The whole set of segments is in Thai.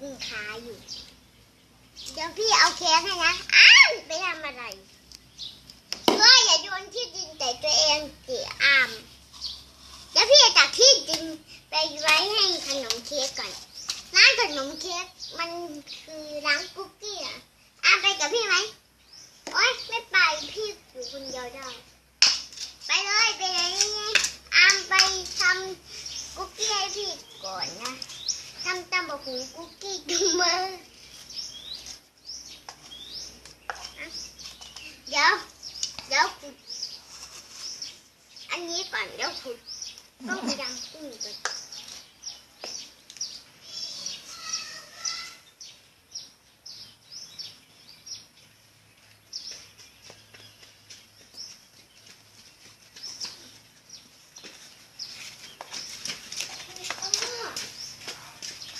ดึงขาอยู่เดี๋ยวพี่เอาแขนให้นะอ้าวไปทำอะไรก็อย่าโยนที่ดินแต่ตัวเองสิอามเดี๋ยวพี่จะตักที่ดินไปไว้ให้ขนมเค้กก่อนร้านขนมเค้กมันคือร้านคุกกี้อ่ะอามไปกับพี่ไหมโอ๊ยไม่ไปพี่อยู่คนเดียวได้ไปเลยไปไหนอามไปทำคุกกี้ให้พี่ก่อนนะทำตำบักหุ่งคุกกี้ดูมือเดี๋ยวขุดอันนี้ก่อนเดี๋ยวขุดต้องไปดำกุ้งก่อน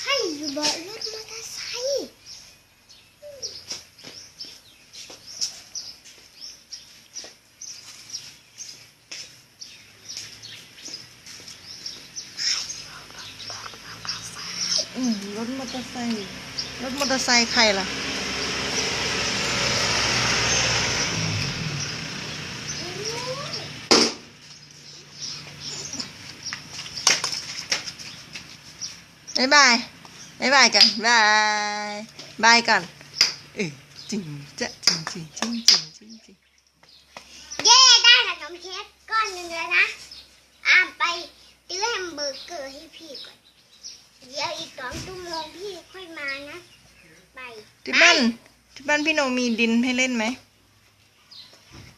ให้อยู่บนรถมอเตอร์ไซค์รถมอเตอร์ไซค์ใครล่ะบ๊ายบายกันบายกันจริงจะจริงเย้ได้ขนมเค้กก้อนหนึ่งแล้วนะอามไปซื้อแฮมเบอร์เกอร์ให้พี่ก่อนเดี๋ยวอีก2 ชั่วโมงพี่ค่อยมานะไปที่บ้านพี่โนมีดินให้เล่นไหม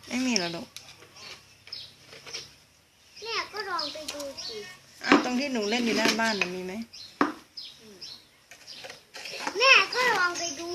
ไม่มีหรอลูกแม่ก็ลองไปดูสิตรงที่หนูเล่นอยู่หน้าบ้านมีไหมแม่ก็ลองไปดู